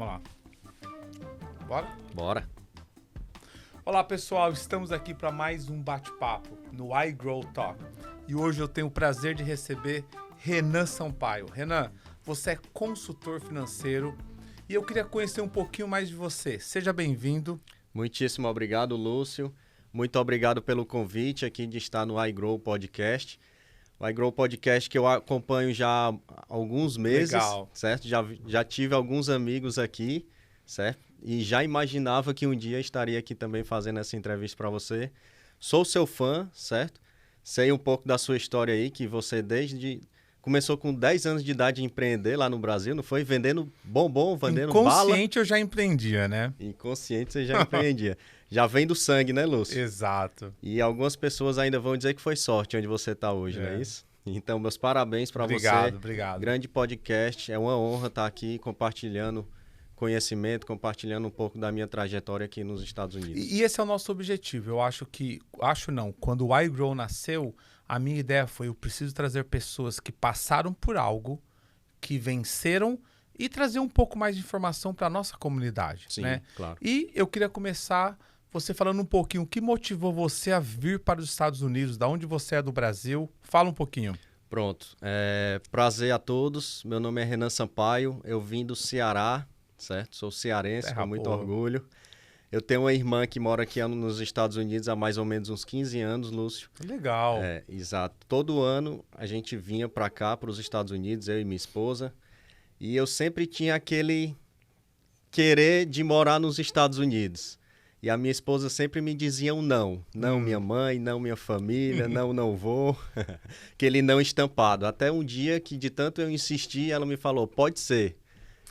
Vamos lá. Bora? Bora. Olá, pessoal. Estamos aqui para mais um bate-papo no iGrow Talk. E hoje eu tenho o prazer de receber Renan Sampaio. Renan, você é consultor financeiro e eu queria conhecer um pouquinho mais de você. Seja bem-vindo. Muitíssimo obrigado, Lúcio. Muito obrigado pelo convite aqui de estar no iGrow Podcast. O iGrow Podcast que eu acompanho já há alguns meses, Legal. Certo? Já tive alguns amigos aqui, certo? E já imaginava que um dia estaria aqui também fazendo essa entrevista para você. Sou seu fã, certo? Sei um pouco da sua história aí, que você começou com 10 anos de idade a empreender lá no Brasil, não foi? Vendendo bombom, vendendo bala. Inconsciente eu já empreendia, né? Inconsciente você já empreendia. Já vem do sangue, né, Lúcio? Exato. E algumas pessoas ainda vão dizer que foi sorte onde você está hoje, não é isso? Então, meus parabéns para você. Obrigado. Grande podcast. É uma honra estar aqui compartilhando conhecimento, compartilhando um pouco da minha trajetória aqui nos Estados Unidos. E esse é o nosso objetivo. Quando o iGrow nasceu, a minha ideia foi, eu preciso trazer pessoas que passaram por algo, que venceram e trazer um pouco mais de informação para a nossa comunidade. Sim, né? claro. E eu queria começar você falando um pouquinho, o que motivou você a vir para os Estados Unidos? Da onde você é do Brasil? Fala um pouquinho. Pronto. Prazer a todos. Meu nome é Renan Sampaio. Eu vim do Ceará, certo? Sou cearense, com muito orgulho. Eu tenho uma irmã que mora aqui nos Estados Unidos há mais ou menos uns 15 anos, Lúcio. Legal. Exato. Todo ano a gente vinha para cá, para os Estados Unidos, eu e minha esposa. E eu sempre tinha aquele querer de morar nos Estados Unidos. E a minha esposa sempre me dizia um não. Não minha mãe, não minha família, não vou. Aquele não estampado. Até um dia que de tanto eu insistir, ela me falou, pode ser.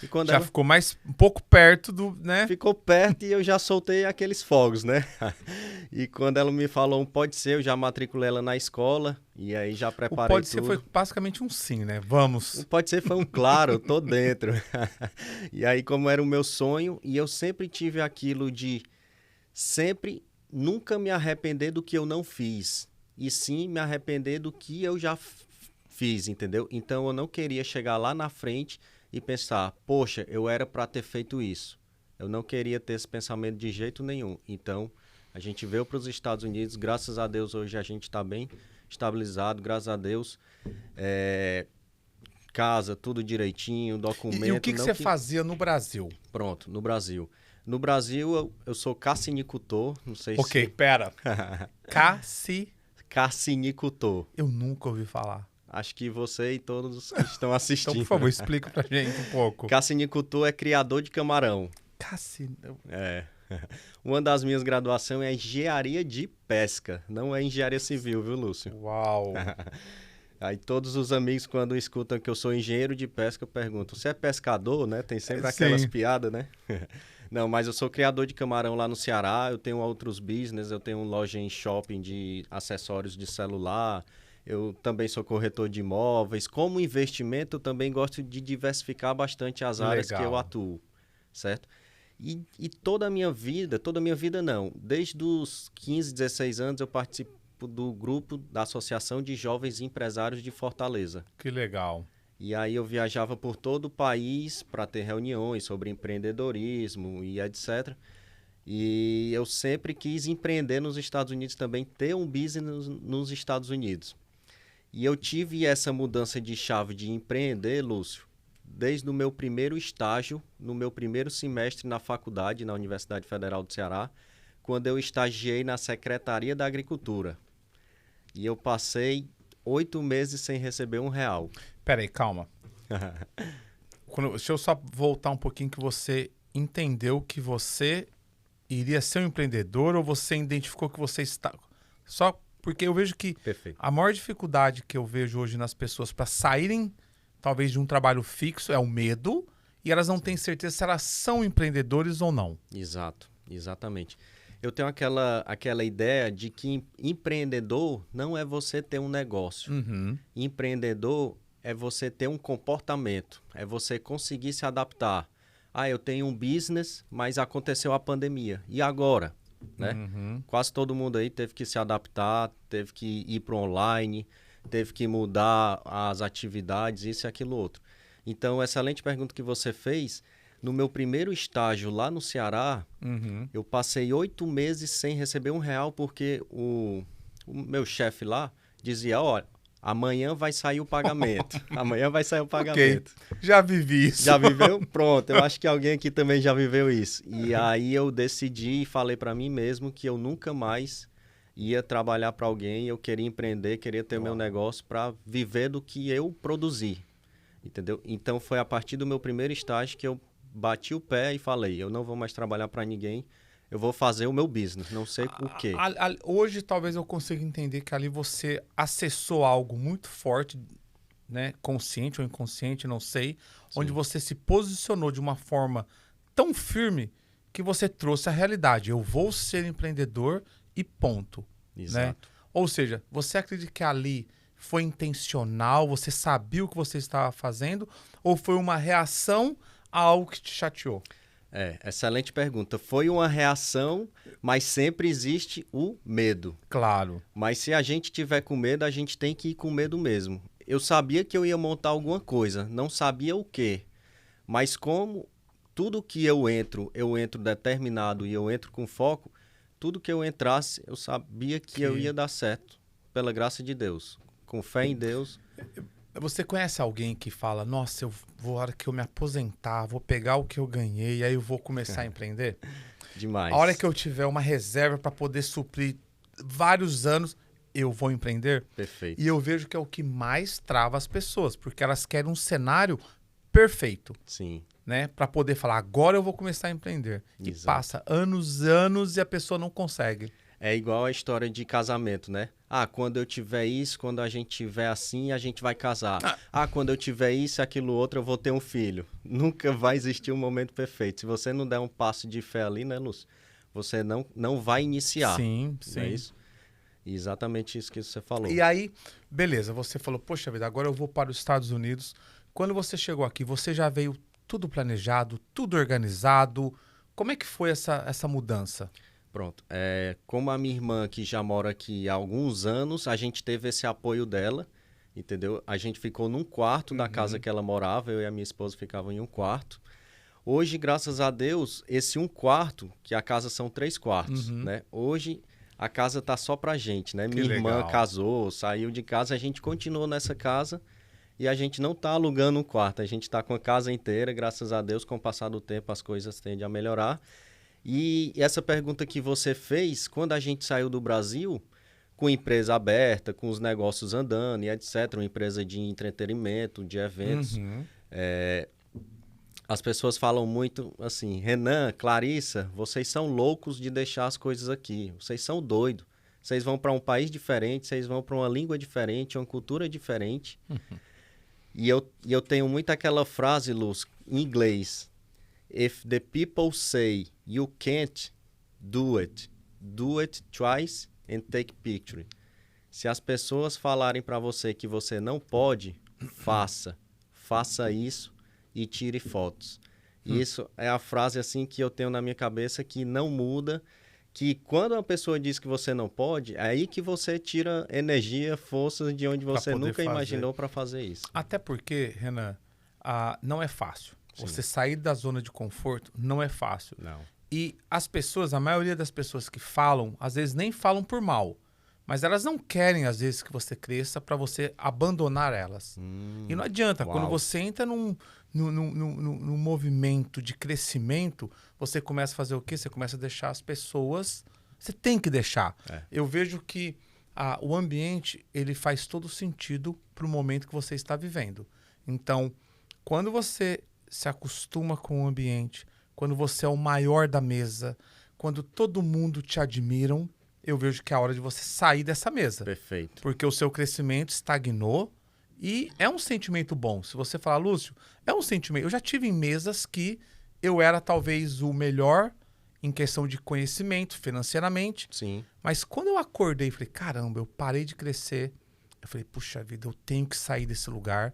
E quando ela ficou um pouco perto do, né? Ficou perto e eu já soltei aqueles fogos, né? E quando ela me falou um pode ser, eu já matriculei ela na escola e aí já preparei tudo. O pode ser foi basicamente um sim, né? Vamos. O pode ser foi um claro, eu tô dentro. E aí como era o meu sonho, e eu sempre tive aquilo de nunca me arrepender do que eu não fiz. E sim me arrepender do que eu já fiz, entendeu? Então eu não queria chegar lá na frente e pensar, poxa, eu era para ter feito isso. Eu não queria ter esse pensamento de jeito nenhum. Então, a gente veio para os Estados Unidos, graças a Deus hoje a gente está bem estabilizado, graças a Deus. Casa, tudo direitinho, documento. E o que você fazia no Brasil? Pronto, no Brasil. No Brasil, eu sou cassinicultor, não sei se... Ok, pera. Cassinicultor. Eu nunca ouvi falar. Acho que você e todos que estão assistindo. Então, por favor, explica pra gente um pouco. Cassinicultor é criador de camarão. É. Uma das minhas graduações é engenharia de pesca, não é engenharia civil, viu, Lúcio? Uau! Aí todos os amigos, quando escutam que eu sou engenheiro de pesca, perguntam, você é pescador, né? Tem sempre aquelas piadas, né? Não, mas eu sou criador de camarão lá no Ceará, eu tenho outros business, eu tenho loja em shopping de acessórios de celular, eu também sou corretor de imóveis. Como investimento, eu também gosto de diversificar bastante as áreas que eu atuo, certo? E toda a minha vida não. Desde os 15, 16 anos eu participo do grupo da Associação de Jovens Empresários de Fortaleza. Que legal. E aí eu viajava por todo o país para ter reuniões sobre empreendedorismo e etc. E eu sempre quis empreender nos Estados Unidos também, ter um business nos Estados Unidos. E eu tive essa mudança de chave de empreender, Lúcio, desde o meu primeiro estágio, no meu primeiro semestre na faculdade, na Universidade Federal do Ceará, quando eu estagiei na Secretaria da Agricultura. E eu passei 8 meses sem receber R$1. Peraí, calma. Deixa eu só voltar um pouquinho, que você entendeu que você iria ser um empreendedor ou você identificou que você está... Só porque eu vejo que a maior dificuldade que eu vejo hoje nas pessoas para saírem, talvez, de um trabalho fixo é o medo, e elas não têm certeza se elas são empreendedores ou não. Exato, exatamente. Eu tenho aquela ideia de que empreendedor não é você ter um negócio. Empreendedor é você ter um comportamento, é você conseguir se adaptar. Eu tenho um business, mas aconteceu a pandemia. E agora? Né? Quase todo mundo aí teve que se adaptar, teve que ir para o online, teve que mudar as atividades, isso e aquilo outro. Então, excelente pergunta que você fez. No meu primeiro estágio lá no Ceará, eu passei 8 meses sem receber R$1 porque o meu chefe lá dizia, olha, amanhã vai sair o pagamento. Amanhã vai sair o pagamento. Okay. Já vivi isso. Já viveu? Pronto. Eu acho que alguém aqui também já viveu isso. E aí eu decidi e falei para mim mesmo que eu nunca mais ia trabalhar para alguém. Eu queria empreender, queria ter o meu negócio para viver do que eu produzi. Entendeu? Então foi a partir do meu primeiro estágio que eu bati o pé e falei, eu não vou mais trabalhar para ninguém. Eu vou fazer o meu business, não sei o quê. Hoje, talvez eu consiga entender que ali você acessou algo muito forte, né? Consciente ou inconsciente, não sei. Sim. Onde você se posicionou de uma forma tão firme que você trouxe a realidade. Eu vou ser empreendedor e ponto. Exato. Né? Ou seja, você acredita que ali foi intencional? Você sabia o que você estava fazendo? Ou foi uma reação a algo que te chateou? Excelente pergunta. Foi uma reação, mas sempre existe o medo. Claro. Mas se a gente tiver com medo, a gente tem que ir com medo mesmo. Eu sabia que eu ia montar alguma coisa, não sabia o quê. Mas como tudo que eu entro determinado e eu entro com foco, tudo que eu entrasse, eu sabia que eu ia dar certo, pela graça de Deus. Com fé em Deus. Você conhece alguém que fala, nossa, a hora que eu me aposentar, vou pegar o que eu ganhei e aí eu vou começar a empreender? Demais. A hora que eu tiver uma reserva para poder suprir vários anos, eu vou empreender? Perfeito. E eu vejo que é o que mais trava as pessoas, porque elas querem um cenário perfeito. Sim. Né? Para poder falar, agora eu vou começar a empreender. Exato. E passa anos e a pessoa não consegue. É igual a história de casamento, né? Quando eu tiver isso, quando a gente tiver assim, a gente vai casar. Quando eu tiver isso, aquilo outro, eu vou ter um filho. Nunca vai existir um momento perfeito. Se você não der um passo de fé ali, né, Lúcio? Você não vai iniciar. Sim, sim. Não é isso? Exatamente isso que você falou. E aí, beleza, você falou, poxa vida, agora eu vou para os Estados Unidos. Quando você chegou aqui, você já veio tudo planejado, tudo organizado. Como é que foi essa mudança? Pronto. Como a minha irmã que já mora aqui há alguns anos, a gente teve esse apoio dela, entendeu? A gente ficou num quarto da casa que ela morava, eu e a minha esposa ficavam em um quarto. Hoje, graças a Deus, esse um quarto, que a casa são 3 quartos, né? Hoje a casa tá só pra gente, né? Minha irmã casou, saiu de casa, a gente continuou nessa casa e a gente não tá alugando um quarto, a gente tá com a casa inteira, graças a Deus, com o passar do tempo as coisas tendem a melhorar. E essa pergunta que você fez, quando a gente saiu do Brasil, com empresa aberta, com os negócios andando e etc., uma empresa de entretenimento, de eventos, as pessoas falam muito assim, Renan, Clarissa, vocês são loucos de deixar as coisas aqui, vocês são doidos, vocês vão para um país diferente, vocês vão para uma língua diferente, uma cultura diferente. E eu tenho muito aquela frase, Luz, em inglês, If the people say you can't do it twice and take picture. Se as pessoas falarem para você que você não pode, faça isso e tire fotos. Isso é a frase assim que eu tenho na minha cabeça que não muda, que quando uma pessoa diz que você não pode, é aí que você tira energia, força de onde você nunca imaginou para fazer isso. Até porque, Renan, não é fácil. Sim. Você sair da zona de conforto não é fácil. Não. E as pessoas, a maioria das pessoas que falam, às vezes nem falam por mal, mas elas não querem, às vezes, que você cresça para você abandonar elas. E não adianta, quando você entra num movimento de crescimento, você começa a fazer o quê? Você começa a deixar as pessoas... Você tem que deixar. Eu vejo que o ambiente, ele faz todo sentido para o momento que você está vivendo. Então, quando você se acostuma com o ambiente, quando você é o maior da mesa, quando todo mundo te admiram, eu vejo que é a hora de você sair dessa mesa. Perfeito. Porque o seu crescimento estagnou e é um sentimento bom. Se você falar, Lúcio, é um sentimento. Eu já tive em mesas que eu era talvez o melhor em questão de conhecimento, financeiramente. Sim. Mas quando eu acordei e falei, caramba, eu parei de crescer, eu falei, puxa vida, eu tenho que sair desse lugar.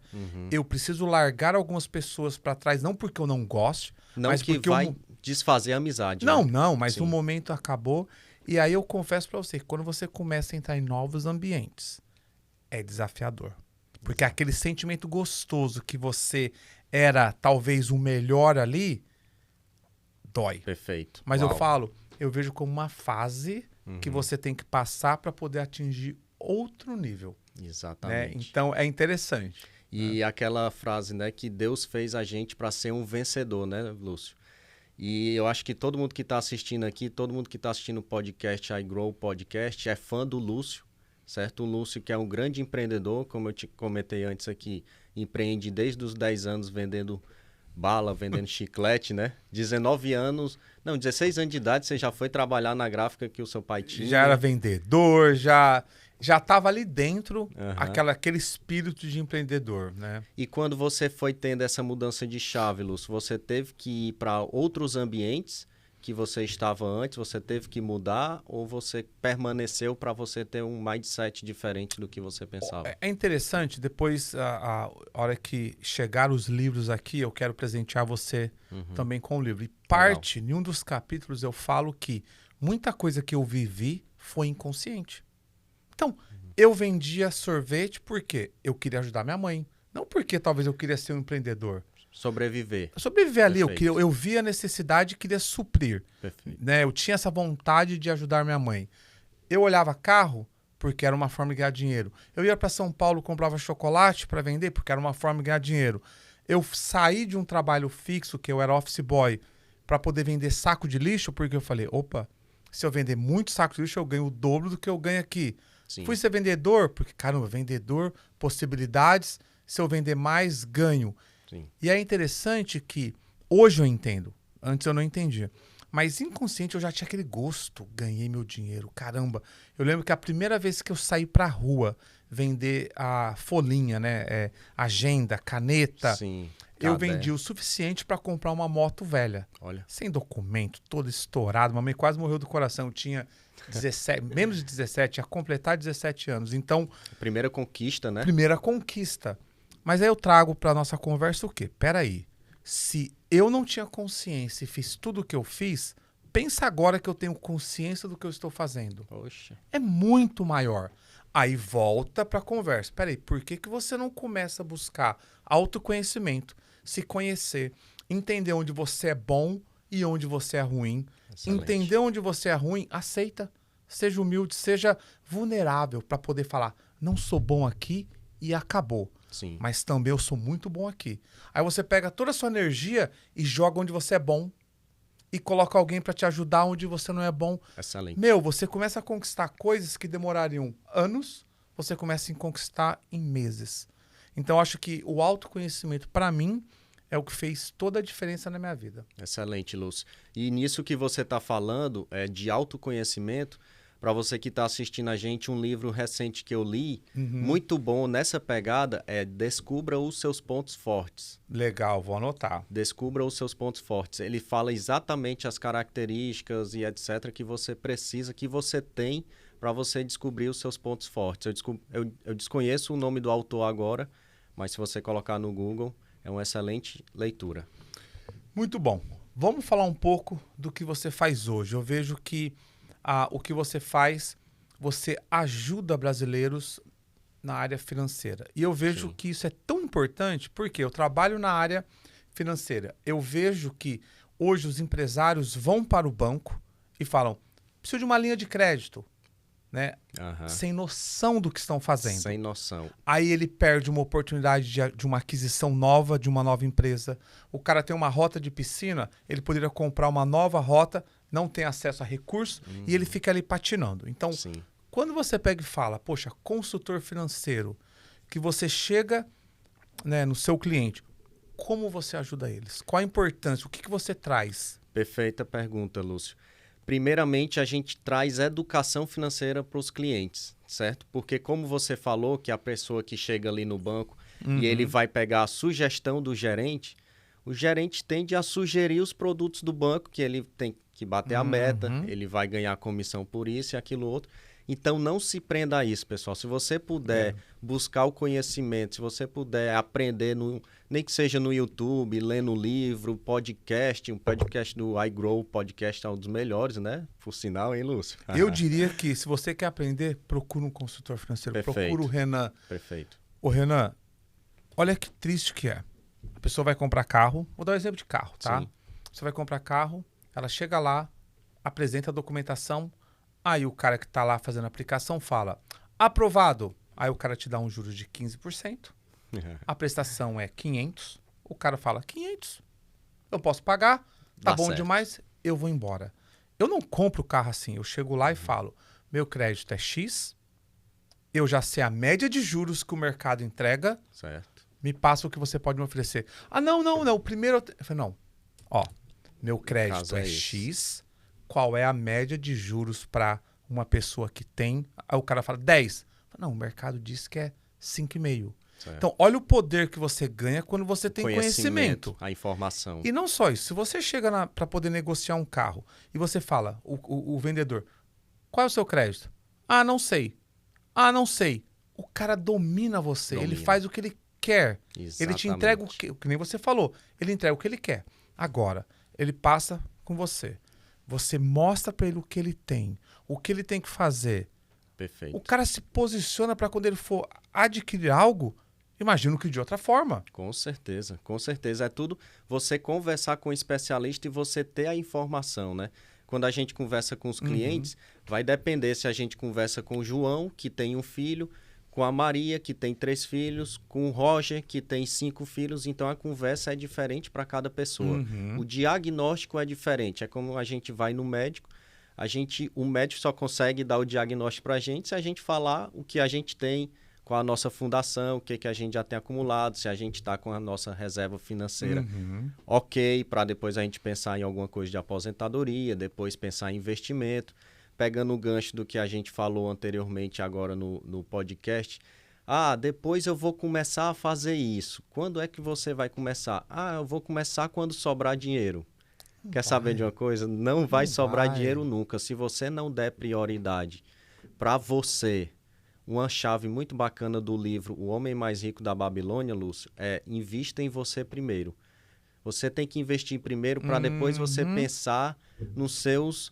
Eu preciso largar algumas pessoas para trás, não porque eu não goste, não mas que porque vai desfazer a amizade. Não, né? não, mas o momento acabou. E aí eu confesso para você, quando você começa a entrar em novos ambientes, é desafiador. Porque aquele sentimento gostoso que você era talvez o melhor ali, dói. Perfeito. Mas eu vejo como uma fase que você tem que passar para poder atingir outro nível. Exatamente. Né? Então, é interessante. E aquela frase, né, que Deus fez a gente para ser um vencedor, né, Lúcio? E eu acho que todo mundo que está assistindo aqui, todo mundo que está assistindo o podcast iGrow Podcast é fã do Lúcio, certo? O Lúcio, que é um grande empreendedor, como eu te comentei antes aqui, empreende desde os 10 anos vendendo bala, vendendo chiclete, né? 16 anos de idade, você já foi trabalhar na gráfica que o seu pai tinha. Já era vendedor, já estava ali dentro aquele espírito de empreendedor, né? E quando você foi tendo essa mudança de chave, Lúcio, você teve que ir para outros ambientes que você estava antes, você teve que mudar ou você permaneceu para você ter um mindset diferente do que você pensava? É interessante, depois, a hora que chegar os livros aqui, eu quero presentear você também com o livro. E em um dos capítulos eu falo que muita coisa que eu vivi foi inconsciente. Então, eu vendia sorvete porque eu queria ajudar minha mãe. Não porque talvez eu queria ser um empreendedor. Sobreviver ali, eu via a necessidade e queria suprir. Né? Eu tinha essa vontade de ajudar minha mãe. Eu olhava carro porque era uma forma de ganhar dinheiro. Eu ia para São Paulo, comprava chocolate para vender porque era uma forma de ganhar dinheiro. Eu saí de um trabalho fixo, que eu era office boy, para poder vender saco de lixo, porque eu falei, opa, se eu vender muito saco de lixo, eu ganho o dobro do que eu ganho aqui. Sim. Fui ser vendedor, porque, caramba, vendedor, possibilidades, se eu vender mais, ganho. Sim. E é interessante que hoje eu entendo, antes eu não entendia, mas inconsciente eu já tinha aquele gosto, ganhei meu dinheiro, caramba. Eu lembro que a primeira vez que eu saí pra rua vender a folhinha, né, agenda, caneta, sim, eu vendi o suficiente para comprar uma moto velha. Olha. Sem documento, todo estourado, mamãe quase morreu do coração, eu tinha 17, menos de 17, ia completar 17 anos, então... Primeira conquista, né? Primeira conquista. Mas aí eu trago para nossa conversa o quê? Peraí, se eu não tinha consciência e fiz tudo o que eu fiz, pensa agora que eu tenho consciência do que eu estou fazendo. Poxa. É muito maior. Aí volta para a conversa. Peraí, por que você não começa a buscar autoconhecimento, se conhecer, entender onde você é bom e onde você é ruim? Excelente. Entender onde você é ruim, aceita. Seja humilde, seja vulnerável para poder falar, não sou bom aqui e acabou. Sim. Mas também eu sou muito bom aqui. Aí você pega toda a sua energia e joga onde você é bom. E coloca alguém para te ajudar onde você não é bom. Excelente. Você começa a conquistar coisas que demorariam anos, você começa a conquistar em meses. Então, acho que o autoconhecimento, para mim, é o que fez toda a diferença na minha vida. Excelente, Lúcio. E nisso que você está falando, de autoconhecimento, para você que está assistindo a gente, um livro recente que eu li, muito bom nessa pegada, Descubra os Seus Pontos Fortes. Legal, vou anotar. Descubra os seus pontos fortes. Ele fala exatamente as características e etc. que você precisa, que você tem para você descobrir os seus pontos fortes. Eu desconheço o nome do autor agora, mas se você colocar no Google, é uma excelente leitura. Muito bom. Vamos falar um pouco do que você faz hoje. Eu vejo que o que você faz, você ajuda brasileiros na área financeira. E eu vejo que isso é tão importante porque eu trabalho na área financeira. Eu vejo que hoje os empresários vão para o banco e falam, preciso de uma linha de crédito, né? Sem noção do que estão fazendo. Sem noção. Aí ele perde uma oportunidade de uma aquisição nova, de uma nova empresa. O cara tem uma rota de piscina, ele poderia comprar uma nova rota, não tem acesso a recursos e ele fica ali patinando. Então, quando você pega e fala, poxa, consultor financeiro, que você chega, né, no seu cliente, como você ajuda eles? Qual a importância? O que você traz? Perfeita pergunta, Lúcio. Primeiramente, a gente traz educação financeira para os clientes, certo? Porque como você falou, que a pessoa que chega ali no banco e ele vai pegar a sugestão do gerente, o gerente tende a sugerir os produtos do banco, que ele tem que bater a meta, ele vai ganhar comissão por isso e aquilo outro. Então, não se prenda a isso, pessoal. Se você puder buscar o conhecimento, se você puder aprender, nem que seja no YouTube, lendo livro, um podcast do iGrow, podcast é um dos melhores, né? Por sinal, hein, Lúcio? Eu diria que, se você quer aprender, procura um consultor financeiro. Perfeito. Procura o Renan. Perfeito. Ô, Renan, olha que triste que é. A pessoa vai comprar carro. Vou dar um exemplo de carro, tá? Sim. Você vai comprar carro, Ela chega lá, apresenta a documentação, aí o cara que está lá fazendo a aplicação fala, aprovado. Aí o cara te dá um juros de 15%, a prestação é 500, o cara fala, 500, eu posso pagar, tá Dá bom certo. demais, eu vou embora. Eu não compro o carro assim, eu chego lá e falo, meu crédito é X, eu já sei a média de juros que o mercado entrega, Certo. me passa o que você pode me oferecer. Ah, não, o primeiro... Eu falei, não, ó, meu crédito é X, qual é a média de juros para uma pessoa que tem... Aí o cara fala, 10. Não, o mercado diz que é 5,5. Então, olha o poder que você ganha quando você tem conhecimento. A informação. E não só isso, se você chega para poder negociar um carro e você fala, o vendedor, qual é o seu crédito? Ah, não sei. Ah, não sei. O cara domina você, ele faz o que ele quer. Exatamente. Ele te entrega o que nem você falou, ele entrega o que ele quer. Agora, ele passa com você. Você mostra para ele o que ele tem que fazer. Perfeito. O cara se posiciona para quando ele for adquirir algo, imagino que de outra forma. Com certeza, com certeza. É tudo você conversar com o especialista e você ter a informação, né? Quando a gente conversa com os clientes, vai depender se a gente conversa com o João, que tem um filho, com a Maria, que tem 3 filhos, com o Roger, que tem 5 filhos. Então, a conversa é diferente para cada pessoa. O diagnóstico é diferente. É como a gente vai no médico. O médico só consegue dar o diagnóstico para a gente se a gente falar o que a gente tem, com a nossa fundação, o que a gente já tem acumulado, se a gente está com a nossa reserva financeira ok, para depois a gente pensar em alguma coisa de aposentadoria, depois pensar em investimento. Pegando o gancho do que a gente falou anteriormente agora no podcast, depois eu vou começar a fazer isso. Quando é que você vai começar? Eu vou começar quando sobrar dinheiro. Quer saber de uma coisa? Não vai sobrar dinheiro nunca. Se você não der prioridade para você, uma chave muito bacana do livro O Homem Mais Rico da Babilônia, Lúcio, é invista em você primeiro. Você tem que investir primeiro para depois você pensar nos seus...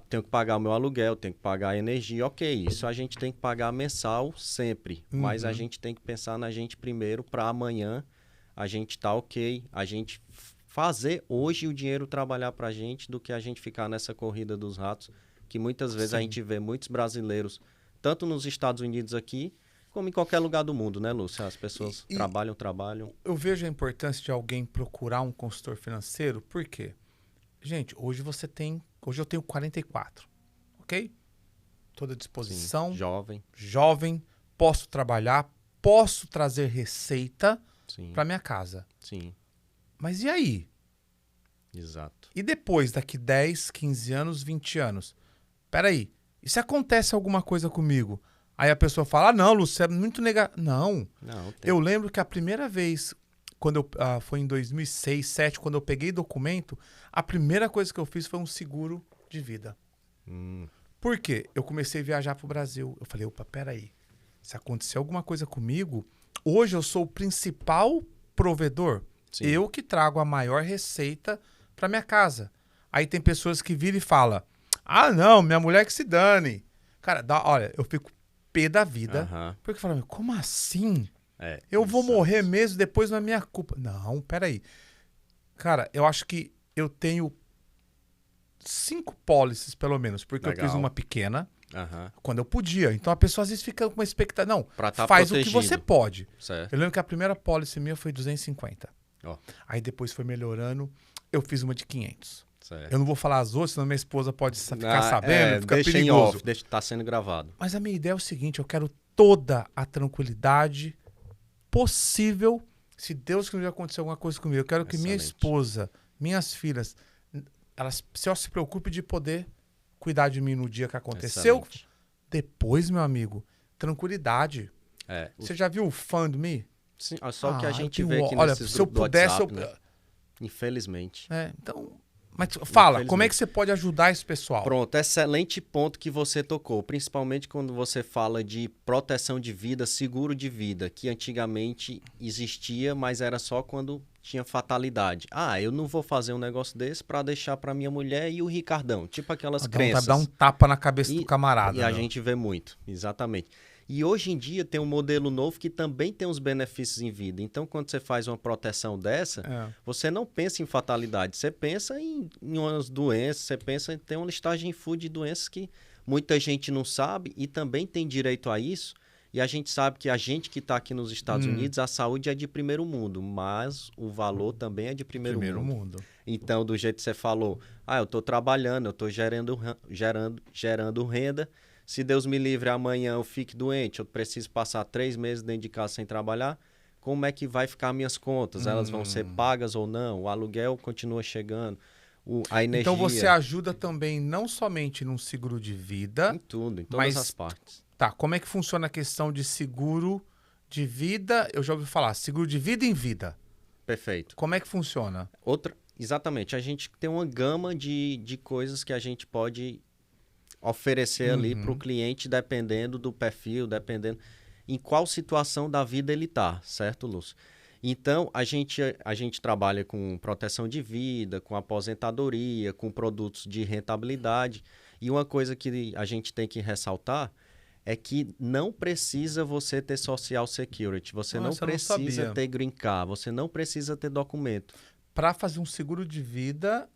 tenho que pagar o meu aluguel, tenho que pagar a energia. Ok, isso a gente tem que pagar mensal sempre. Mas a gente tem que pensar na gente primeiro para amanhã a gente tá ok, a gente fazer hoje o dinheiro trabalhar para a gente do que a gente ficar nessa corrida dos ratos, que muitas vezes a gente vê muitos brasileiros, tanto nos Estados Unidos aqui, como em qualquer lugar do mundo, né, Lúcio? As pessoas trabalham. Eu vejo a importância de alguém procurar um consultor financeiro, por quê? Gente, hoje eu tenho 44, ok? Toda à disposição. Sim, jovem, posso trabalhar, posso trazer receita para minha casa. Sim. Mas e aí? Exato. E depois, daqui 10, 15 anos, 20 anos? Peraí, e se acontece alguma coisa comigo? Aí a pessoa fala, não, Lúcio, é muito negativo. Não. Eu lembro que a primeira vez, quando foi em 2006, 2007, quando eu peguei documento, a primeira coisa que eu fiz foi um seguro de vida. Por quê? Eu comecei a viajar pro Brasil. Eu falei, opa, peraí. Se acontecer alguma coisa comigo, hoje eu sou o principal provedor. Sim. Eu que trago a maior receita para minha casa. Aí tem pessoas que viram e falam, não, minha mulher que se dane. Cara, olha, eu fico pé da vida. Porque falam, como assim? Eu vou morrer mesmo, depois não é minha culpa. Não, peraí. Cara, eu acho que eu tenho 5 pólices, pelo menos, porque eu fiz uma pequena quando eu podia. Então a pessoa às vezes fica com uma expectativa. Não, faz protegido. O que você pode. Certo. Eu lembro que a primeira pólice minha foi 250. Aí depois foi melhorando, eu fiz uma de 500. Certo. Eu não vou falar as outras, senão minha esposa pode ficar sabendo, fica deixa perigoso. Deixa tá sendo gravado. Mas a minha ideia é o seguinte, eu quero toda a tranquilidade possível, se Deus quiser acontecer alguma coisa comigo. Eu quero que minha esposa, minhas filhas, elas se preocupem de poder cuidar de mim no dia que aconteceu. Excelente. Depois, meu amigo, tranquilidade. Você já viu o Fund Me? Sim, só que a gente vê aqui nesses grupos do WhatsApp, né? Infelizmente. Então... Mas fala, como é que você pode ajudar esse pessoal? Pronto, excelente ponto que você tocou, principalmente quando você fala de proteção de vida, seguro de vida, que antigamente existia, mas era só quando tinha fatalidade. Eu não vou fazer um negócio desse para deixar para minha mulher e o Ricardão, tipo aquelas crenças. Dá um tapa na cabeça do camarada. E a gente vê muito, exatamente. E hoje em dia tem um modelo novo que também tem os benefícios em vida. Então, quando você faz uma proteção dessa, você não pensa em fatalidade, você pensa em umas doenças, você pensa em ter uma listagem full de doenças que muita gente não sabe e também tem direito a isso. E a gente sabe que a gente que está aqui nos Estados Unidos, a saúde é de primeiro mundo, mas o valor também é de primeiro mundo. Então, do jeito que você falou, eu estou trabalhando, eu estou gerando renda. Se Deus me livre, amanhã eu fique doente, eu preciso passar 3 meses dentro de casa sem trabalhar, como é que vai ficar minhas contas? Elas vão ser pagas ou não? O aluguel continua chegando, a energia... Então você ajuda também não somente num seguro de vida... Em todas as partes. Tá, como é que funciona a questão de seguro de vida? Eu já ouvi falar, seguro de vida em vida. Perfeito. Como é que funciona? Exatamente, a gente tem uma gama de coisas que a gente pode oferecer ali para o cliente, dependendo do perfil, dependendo em qual situação da vida ele está, certo, Lúcio? Então, a gente trabalha com proteção de vida, com aposentadoria, com produtos de rentabilidade. E uma coisa que a gente tem que ressaltar é que não precisa você ter Social Security, você não precisa ter Green Card, você não precisa ter documento. Para fazer um seguro de vida...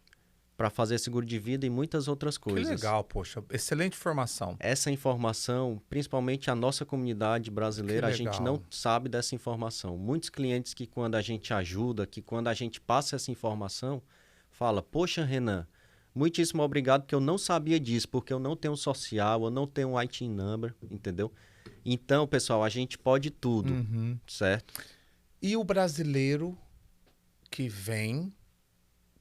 Para fazer seguro de vida e muitas outras coisas. Que legal, poxa. Excelente informação. Essa informação, principalmente a nossa comunidade brasileira, a gente não sabe dessa informação. Muitos clientes que quando a gente ajuda, que quando a gente passa essa informação, fala, poxa, Renan, muitíssimo obrigado, porque eu não sabia disso, porque eu não tenho social, eu não tenho um IT number, entendeu? Então, pessoal, a gente pode tudo, certo? E o brasileiro que vem,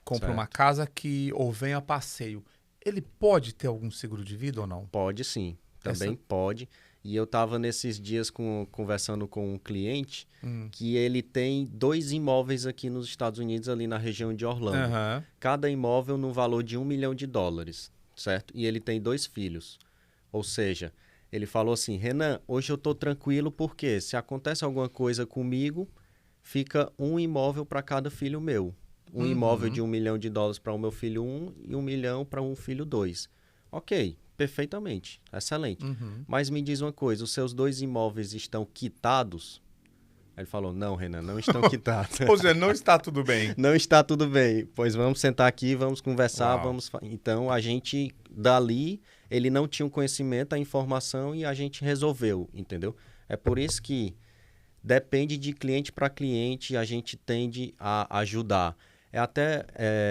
compra uma casa aqui ou vem a passeio, ele pode ter algum seguro de vida ou não? Pode sim, também pode. E eu estava nesses dias conversando com um cliente que ele tem 2 imóveis aqui nos Estados Unidos, ali na região de Orlando. Cada imóvel no valor de $1 milhão, certo? E ele tem 2 filhos. Ou seja, ele falou assim, Renan, hoje eu estou tranquilo porque se acontece alguma coisa comigo, fica um imóvel para cada filho meu. Um imóvel de $1 milhão para o meu filho 1 e $1 milhão para um filho 2. Ok, perfeitamente, excelente. Mas me diz uma coisa, os seus 2 imóveis estão quitados? Ele falou, não, Renan, não estão quitados. Ou seja, não está tudo bem. Não está tudo bem. Pois vamos sentar aqui, vamos conversar, Então, a gente, dali, ele não tinha o conhecimento, a informação e a gente resolveu, entendeu? É por isso que depende de cliente para cliente, a gente tende a ajudar. É até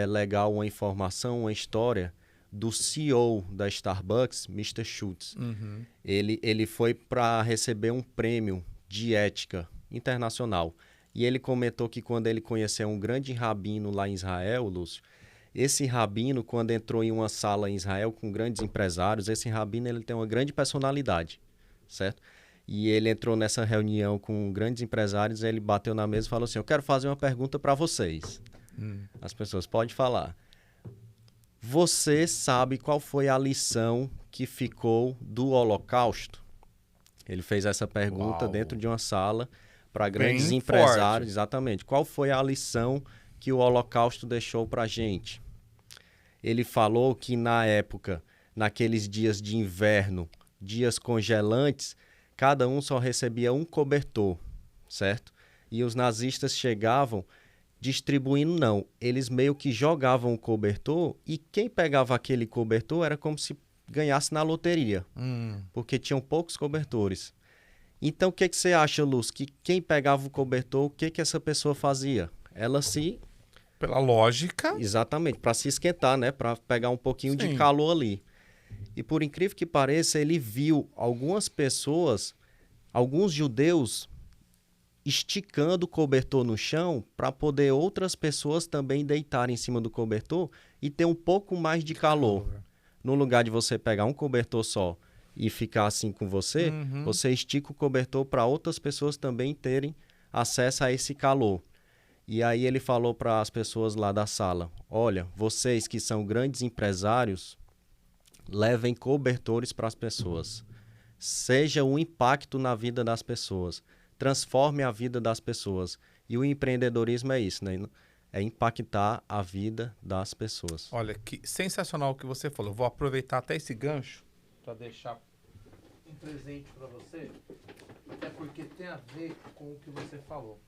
legal uma informação, uma história do CEO da Starbucks, Mr. Schultz. Ele foi para receber um prêmio de ética internacional. E ele comentou que quando ele conheceu um grande rabino lá em Israel, Lúcio, esse rabino, quando entrou em uma sala em Israel com grandes empresários, esse rabino ele tem uma grande personalidade, certo? E ele entrou nessa reunião com grandes empresários, ele bateu na mesa e falou assim, eu quero fazer uma pergunta para vocês. As pessoas, pode falar. Você sabe qual foi a lição que ficou do Holocausto? Ele fez essa pergunta dentro de uma sala para grandes empresários. Exatamente. Qual foi a lição que o Holocausto deixou para a gente? Ele falou que na época, naqueles dias de inverno, dias congelantes, cada um só recebia um cobertor, certo? E os nazistas chegavam distribuindo, não. Eles meio que jogavam o cobertor e quem pegava aquele cobertor era como se ganhasse na loteria, porque tinham poucos cobertores. Então, o que você acha, Luz? Que quem pegava o cobertor, o que essa pessoa fazia? Ela se... Pela lógica... Exatamente, para se esquentar, né? Para pegar um pouquinho de calor ali. E por incrível que pareça, ele viu algumas pessoas, alguns judeus, esticando o cobertor no chão para poder outras pessoas também deitarem em cima do cobertor e ter um pouco mais de calor. No lugar de você pegar um cobertor só e ficar assim com você, você estica o cobertor para outras pessoas também terem acesso a esse calor. E aí ele falou para as pessoas lá da sala, olha, vocês que são grandes empresários, levem cobertores para as pessoas. Seja um impacto na vida das pessoas. Transforme a vida das pessoas. E o empreendedorismo é isso, né? É impactar a vida das pessoas. Olha, que sensacional o que você falou. Vou aproveitar até esse gancho para deixar um presente para você, até porque tem a ver com o que você falou.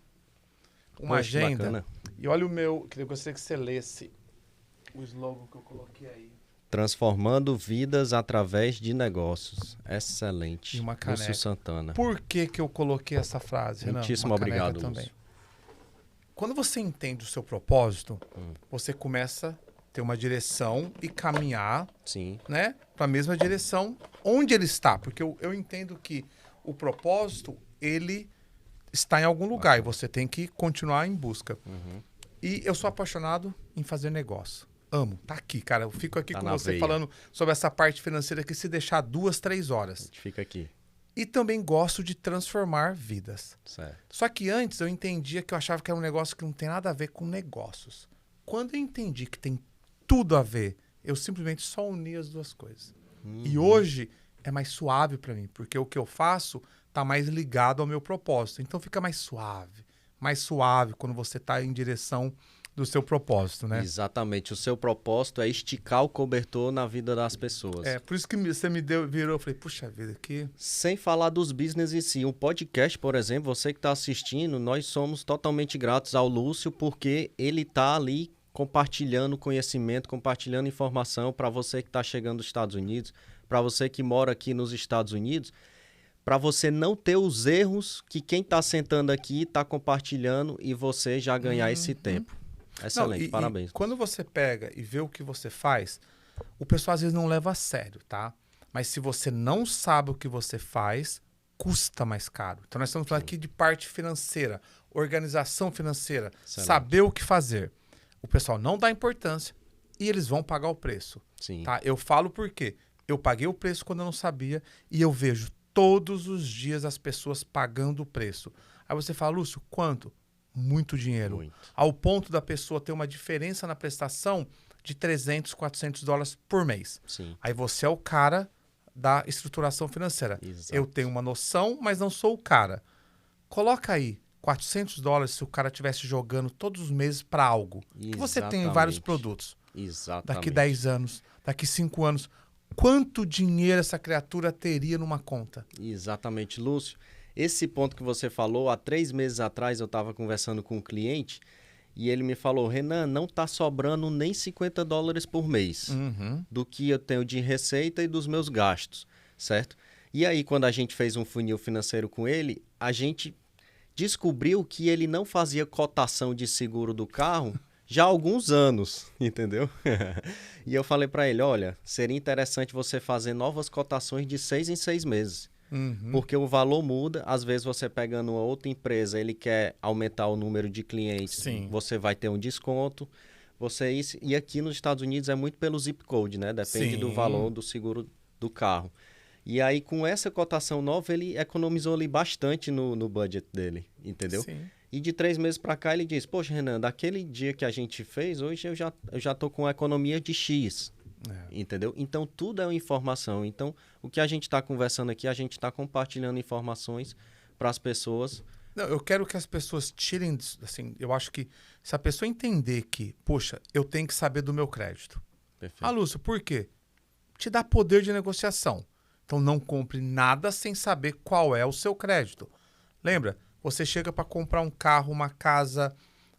Uma agenda. Bacana. E olha o meu, que eu gostaria que você lesse o slogan que eu coloquei aí. Transformando vidas através de negócios. Excelente. E uma caneca. Lúcio Santana. Por que eu coloquei essa frase? Muitíssimo obrigado, Lúcio. Quando você entende o seu propósito, você começa a ter uma direção e caminhar, né, para a mesma direção onde ele está. Porque eu entendo que o propósito, ele está em algum lugar e você tem que continuar em busca. E eu sou apaixonado em fazer negócio. Amo. Tá aqui, cara. Eu fico aqui com você falando sobre essa parte financeira que se deixar 2, 3 horas. A gente fica aqui. E também gosto de transformar vidas. Certo. Só que antes eu entendia que eu achava que era um negócio que não tem nada a ver com negócios. Quando eu entendi que tem tudo a ver, eu simplesmente só uni as duas coisas. E hoje é mais suave para mim, porque o que eu faço tá mais ligado ao meu propósito. Então fica mais suave quando você tá em direção do seu propósito, né? Exatamente. O seu propósito é esticar o cobertor na vida das pessoas. É, por isso que você me virou, eu falei, puxa vida, aqui... Sem falar dos business em si. Um podcast, por exemplo, você que está assistindo, nós somos totalmente gratos ao Lúcio, porque ele está ali compartilhando conhecimento, compartilhando informação para você que está chegando dos Estados Unidos, para você que mora aqui nos Estados Unidos, para você não ter os erros que quem está sentando aqui está compartilhando e você já ganhar esse tempo. Excelente, parabéns. E quando você pega e vê o que você faz, o pessoal às vezes não leva a sério, tá? Mas se você não sabe o que você faz, custa mais caro. Então nós estamos falando aqui de parte financeira, organização financeira, saber o que fazer. O pessoal não dá importância e eles vão pagar o preço. Tá? Eu falo por quê? Eu paguei o preço quando eu não sabia e eu vejo todos os dias as pessoas pagando o preço. Aí você fala, Lúcio, quanto? Muito dinheiro. Muito. Ao ponto da pessoa ter uma diferença na prestação de $300, $400 por mês. Sim. Aí você é o cara da estruturação financeira. Exato. Eu tenho uma noção, mas não sou o cara. Coloca aí $400 se o cara estivesse jogando todos os meses para algo. Que você tem vários produtos. Exatamente. Daqui 10 anos, daqui 5 anos. Quanto dinheiro essa criatura teria numa conta? Exatamente, Lúcio. Esse ponto que você falou, há 3 meses atrás eu estava conversando com um cliente e ele me falou, Renan, não está sobrando nem $50 por mês do que eu tenho de receita e dos meus gastos, certo? E aí, quando a gente fez um funil financeiro com ele, a gente descobriu que ele não fazia cotação de seguro do carro já há alguns anos, entendeu? E eu falei para ele, olha, seria interessante você fazer novas cotações de 6 em 6 meses. Porque o valor muda, às vezes você pegando uma outra empresa, ele quer aumentar o número de clientes, você vai ter um desconto. E aqui nos Estados Unidos é muito pelo zip code, né? Depende do valor do seguro do carro. E aí, com essa cotação nova, ele economizou ali bastante no budget dele, entendeu? Sim. E de 3 meses para cá, ele diz, poxa, Renan, daquele dia que a gente fez, hoje eu já tô com uma economia de X. Entendeu? Então, tudo é uma informação. Então, o que a gente está conversando aqui, a gente está compartilhando informações para as pessoas. Não, eu quero que as pessoas tirem, assim, eu acho que se a pessoa entender que, poxa, eu tenho que saber do meu crédito. Perfeito. Ah, Lúcio, por quê? Te dá poder de negociação. Então, não compre nada sem saber qual é o seu crédito. Lembra? Você chega para comprar um carro, uma casa,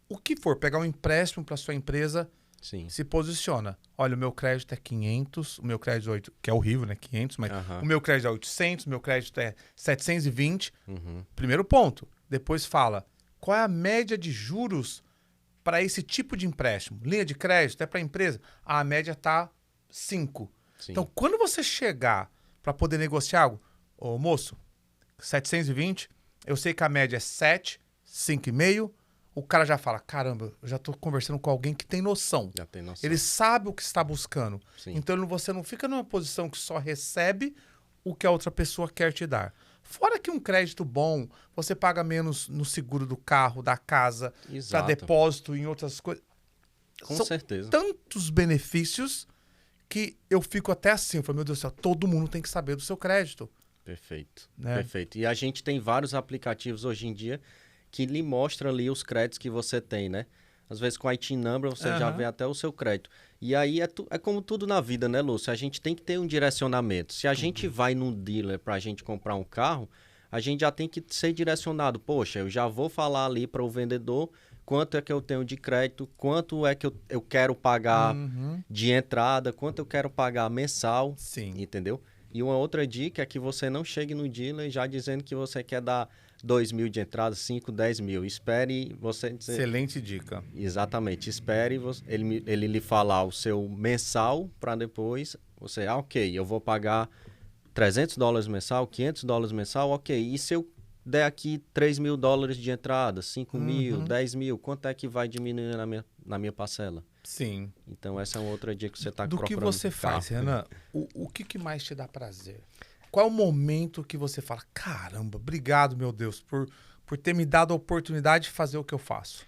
o que for, pegar um empréstimo para sua empresa... Sim. Se posiciona. Olha, o meu crédito é 500, o meu crédito é 8, que é horrível, né? 500, mas o meu crédito é 800, o meu crédito é 720. Primeiro ponto. Depois fala, qual é a média de juros para esse tipo de empréstimo? Linha de crédito é para a empresa? A média tá 5. Sim. Então, quando você chegar para poder negociar algo, ô moço, 720, eu sei que a média é 7, 5,5. O cara já fala, caramba, eu já estou conversando com alguém que tem noção. Já tem noção. Ele sabe o que está buscando. Sim. Então você não fica numa posição que só recebe o que a outra pessoa quer te dar. Fora que um crédito bom, você paga menos no seguro do carro, da casa, para depósito em outras coisas. Com certeza. Tantos benefícios que eu fico até assim, eu falo, meu Deus do céu, todo mundo tem que saber do seu crédito. Perfeito, né? Perfeito. E a gente tem vários aplicativos hoje em dia que lhe mostra ali os créditos que você tem, né? Às vezes com a IT Number você já vê até o seu crédito. E aí é como tudo na vida, né, Lúcio? A gente tem que ter um direcionamento. Se a gente vai num dealer para a gente comprar um carro, a gente já tem que ser direcionado. Poxa, eu já vou falar ali para o vendedor quanto é que eu tenho de crédito, quanto é que eu quero pagar de entrada, quanto eu quero pagar mensal, entendeu? E uma outra dica é que você não chegue no dealer já dizendo que você quer dar 2 mil de entrada, 5, 10 mil. Espere você... Excelente dica. Exatamente. Espere ele lhe falar o seu mensal para depois você... ok, eu vou pagar $300 mensal, $500 mensal, ok. E se eu der aqui $3 mil de entrada, 5 mil, 10 mil, quanto é que vai diminuir na minha parcela? Sim. Então, essa é uma outra dica que você está procurando. Do que você faz, Renan, o que mais te dá prazer? Qual é o momento que você fala, caramba, obrigado, meu Deus, por ter me dado a oportunidade de fazer o que eu faço?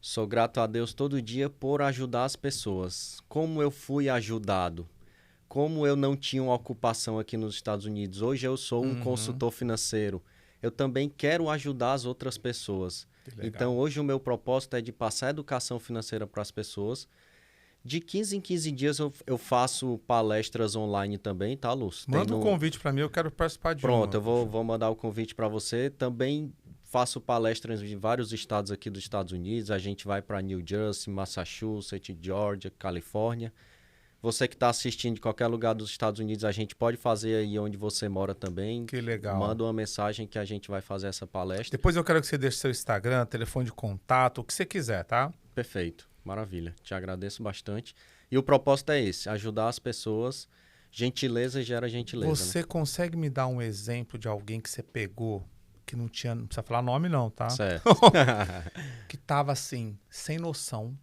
Sou grato a Deus todo dia por ajudar as pessoas. Como eu fui ajudado? Como eu não tinha uma ocupação aqui nos Estados Unidos? Hoje eu sou um consultor financeiro. Eu também quero ajudar as outras pessoas. Então, hoje o meu propósito é de passar educação financeira para as pessoas. De 15 em 15 dias eu faço palestras online também, tá, Lúcio? Manda um convite para mim, eu quero participar de Pronto, eu vou mandar o convite para você. Também faço palestras em vários estados aqui dos Estados Unidos. A gente vai para New Jersey, Massachusetts, Georgia, Califórnia. Você que está assistindo de qualquer lugar dos Estados Unidos, a gente pode fazer aí onde você mora também. Que legal. Manda uma mensagem que a gente vai fazer essa palestra. Depois eu quero que você deixe seu Instagram, telefone de contato, o que você quiser, tá? Perfeito. Maravilha. Te agradeço bastante. E o propósito é esse, ajudar as pessoas. Gentileza gera gentileza. Você consegue me dar um exemplo de alguém que você pegou, que não precisa falar nome não, tá? Certo. Que tava assim, sem noção,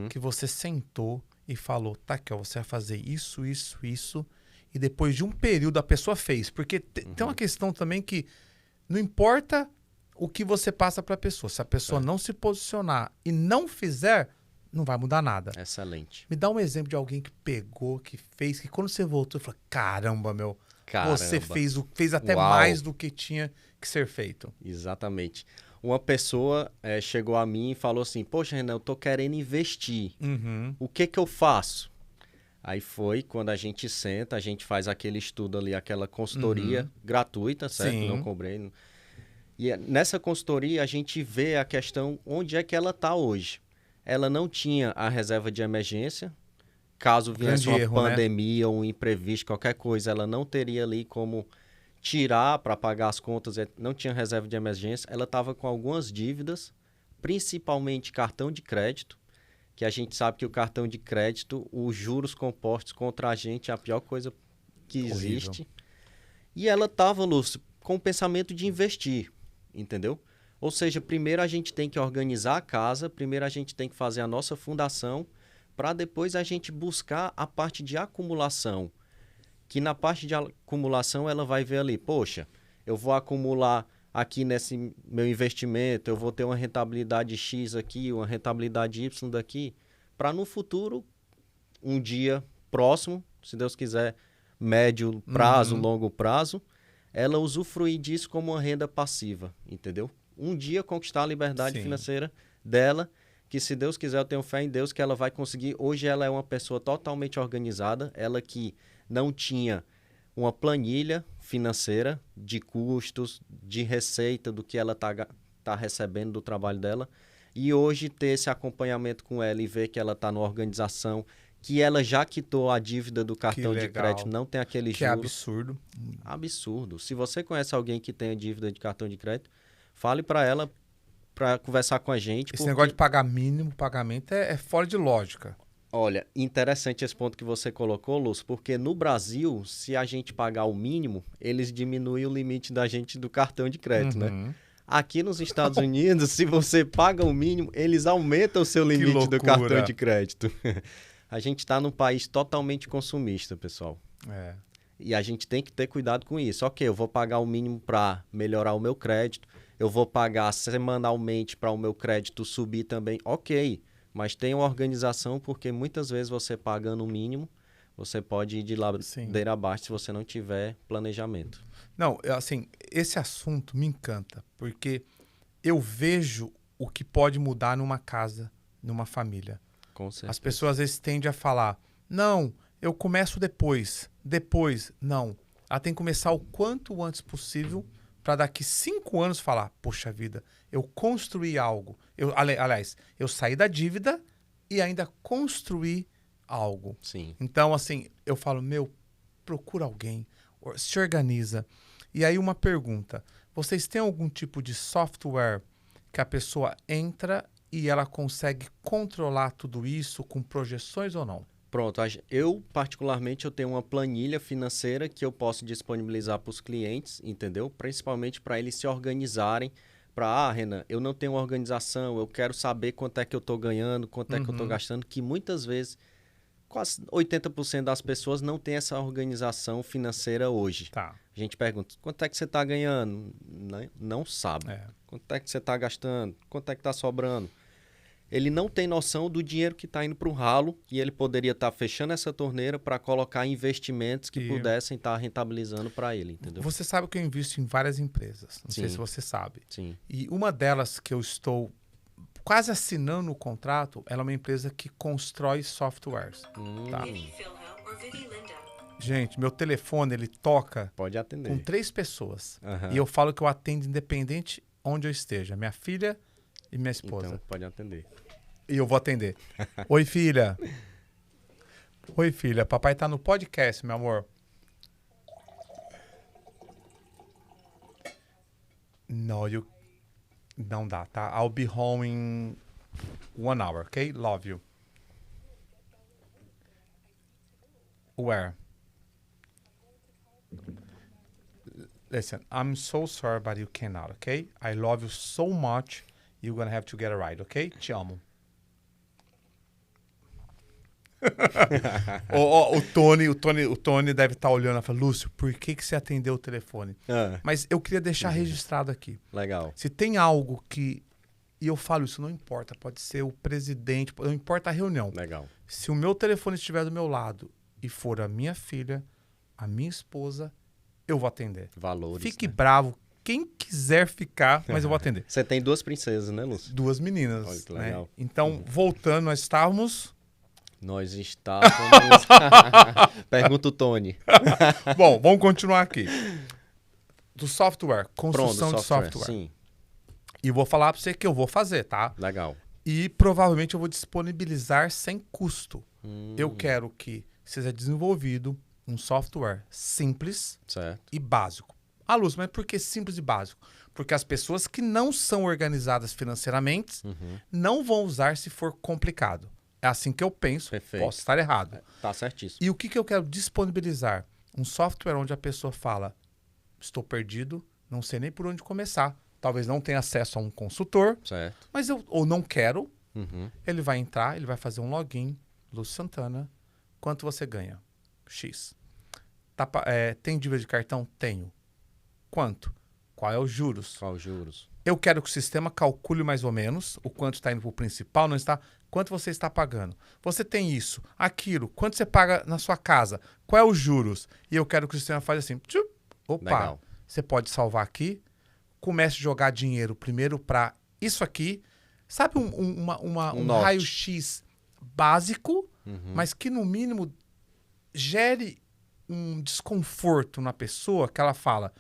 que você sentou e falou, tá aqui, ó, você vai fazer isso, isso, isso, e depois de um período a pessoa fez. Porque tem uma questão também que não importa o que você passa para a pessoa, se a pessoa não se posicionar e não fizer, não vai mudar nada. Excelente. Me dá um exemplo de alguém que pegou, que fez, que quando você voltou, falou, caramba, meu, você fez até mais do que tinha que ser feito. Exatamente. Uma pessoa chegou a mim e falou assim, poxa, Renan, eu tô querendo investir. O que eu faço? Aí foi quando a gente senta, a gente faz aquele estudo ali, aquela consultoria gratuita, certo? Sim. Não cobrei. E nessa consultoria a gente vê a questão onde é que ela está hoje. Ela não tinha a reserva de emergência. Caso viesse uma pandemia ou um imprevisto, qualquer coisa, ela não teria ali como tirar para pagar as contas, não tinha reserva de emergência. Ela estava com algumas dívidas, principalmente cartão de crédito, que a gente sabe que o cartão de crédito, os juros compostos contra a gente é a pior coisa que existe. E ela estava, Lúcio, com o pensamento de investir, entendeu? Ou seja, primeiro a gente tem que organizar a casa, primeiro a gente tem que fazer a nossa fundação, para depois a gente buscar a parte de acumulação. Que na parte de acumulação ela vai ver ali, poxa, eu vou acumular aqui nesse meu investimento, eu vou ter uma rentabilidade X aqui, uma rentabilidade Y daqui, para no futuro, um dia próximo, se Deus quiser, médio prazo, longo prazo, ela usufruir disso como uma renda passiva, entendeu? Um dia conquistar a liberdade financeira dela, que se Deus quiser, eu tenho fé em Deus que ela vai conseguir. Hoje ela é uma pessoa totalmente organizada, ela que não tinha uma planilha financeira de custos, de receita, do que ela tá recebendo do trabalho dela. E hoje ter esse acompanhamento com ela e ver que ela está numa organização, que ela já quitou a dívida do cartão de crédito, não tem aquele juros. Que é absurdo. Absurdo. Se você conhece alguém que tem a dívida de cartão de crédito, fale para ela, para conversar com a gente. Esse negócio de pagar mínimo pagamento é fora de lógica. Olha, interessante esse ponto que você colocou, Lúcio, porque no Brasil, se a gente pagar o mínimo, eles diminuem o limite da gente do cartão de crédito, né? Aqui nos Estados Unidos, se você paga o mínimo, eles aumentam o seu limite do cartão de crédito. A gente está num país totalmente consumista, pessoal. E a gente tem que ter cuidado com isso. Ok, eu vou pagar o mínimo para melhorar o meu crédito, eu vou pagar semanalmente para o meu crédito subir também, ok. Mas tem uma organização, porque muitas vezes você pagando o mínimo, você pode ir de ladeira abaixo se você não tiver planejamento. Não, assim, esse assunto me encanta, porque eu vejo o que pode mudar numa casa numa família. Com certeza. As pessoas às vezes tendem a falar, não, eu começo depois, não. Ela tem que começar o quanto antes possível para daqui 5 anos falar, poxa vida, eu construí algo. Aliás, eu saí da dívida e ainda construí algo. Sim. Então, assim, eu falo, procura alguém, se organiza. E aí uma pergunta, vocês têm algum tipo de software que a pessoa entra e ela consegue controlar tudo isso com projeções ou não? Pronto, eu particularmente eu tenho uma planilha financeira que eu posso disponibilizar para os clientes, entendeu? Principalmente para eles se organizarem, Renan, eu não tenho organização, eu quero saber quanto é que eu estou ganhando, quanto é que eu estou gastando, que muitas vezes, quase 80% das pessoas não tem essa organização financeira hoje. Tá. A gente pergunta, quanto é que você está ganhando? Não sabe. Quanto é que você está gastando? Quanto é que está sobrando? Ele não tem noção do dinheiro que está indo para o ralo e ele poderia estar fechando essa torneira para colocar investimentos que pudessem estar rentabilizando para ele, entendeu? Você sabe que eu invisto em várias empresas, não sei se você sabe. Sim. E uma delas que eu estou quase assinando o contrato, ela é uma empresa que constrói softwares. Tá? Gente, meu telefone, ele toca Pode atender. com 3 pessoas. E eu falo que eu atendo independente onde eu esteja. Minha filha e minha esposa. Então, pode atender. E eu vou atender. Oi, filha. Oi, filha. Papai tá no podcast, meu amor. Não dá, tá? I'll be home in 1 hour, okay? Love you. Where? Listen, I'm so sorry, but you cannot, okay? I love you so much. You're gonna have to get a ride, okay? Te amo. o Tony deve estar olhando e falando, Lúcio, por que você atendeu o telefone? Mas eu queria deixar registrado aqui. Legal. Se tem algo que... E eu falo isso, não importa. Pode ser o presidente, não importa a reunião. Legal. Se o meu telefone estiver do meu lado e for a minha filha, a minha esposa, eu vou atender. Valores. Fique bravo. Quem quiser ficar, mas eu vou atender. Você tem 2 princesas, né, Lúcio? 2 meninas. Olha que legal. Né? Então, voltando, nós estávamos... Nós estávamos... Pergunta o Tony. Bom, vamos continuar aqui. Do software, construção de software. Sim. E vou falar para você que eu vou fazer, tá? Legal. E provavelmente eu vou disponibilizar sem custo. Eu quero que seja desenvolvido um software simples e básico. Ah, Lúcio, mas por que simples e básico? Porque as pessoas que não são organizadas financeiramente não vão usar se for complicado. É assim que eu penso. Perfeito. Posso estar errado. Tá certíssimo. E o que eu quero disponibilizar? Um software onde a pessoa fala, estou perdido, não sei nem por onde começar. Talvez não tenha acesso a um consultor, mas ou não quero. Ele vai entrar, ele vai fazer um login, Lúcio Santana. Quanto você ganha? X. Tem dívida de cartão? Tenho. Quanto? Qual é os juros? Qual os juros? Eu quero que o sistema calcule mais ou menos o quanto está indo para o principal, não está? Quanto você está pagando? Você tem isso, aquilo, quanto você paga na sua casa? Qual é os juros? E eu quero que o sistema faça assim. Opa, legal. Você pode salvar aqui, comece a jogar dinheiro primeiro para isso aqui. Sabe um raio-x básico, mas que no mínimo gere um desconforto na pessoa que ela fala,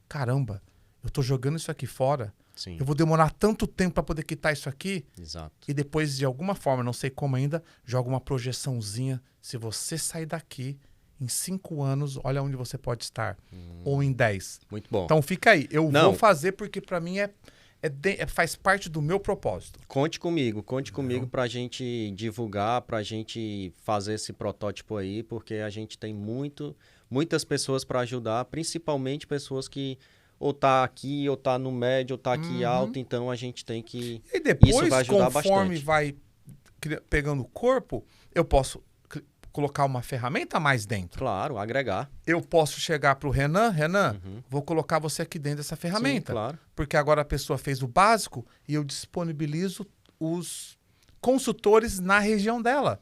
caramba, eu tô jogando isso aqui fora. Sim. Eu vou demorar tanto tempo para poder quitar isso aqui. Exato. E depois, de alguma forma, não sei como ainda, joga uma projeçãozinha. Se você sair daqui, em 5 anos, olha onde você pode estar. Ou em 10. Muito bom. Então fica aí. Eu vou fazer porque para mim faz parte do meu propósito. Conte comigo para a gente divulgar, para a gente fazer esse protótipo aí, porque a gente tem muitas pessoas para ajudar, principalmente pessoas que ou tá aqui, ou tá no médio, ou tá aqui alto, então a gente tem que... E depois, isso vai ajudar conforme bastante. Vai pegando o corpo, eu posso colocar uma ferramenta a mais dentro. Claro, agregar. Eu posso chegar para o Renan, vou colocar você aqui dentro dessa ferramenta. Sim, claro. Porque agora a pessoa fez o básico e eu disponibilizo os consultores na região dela.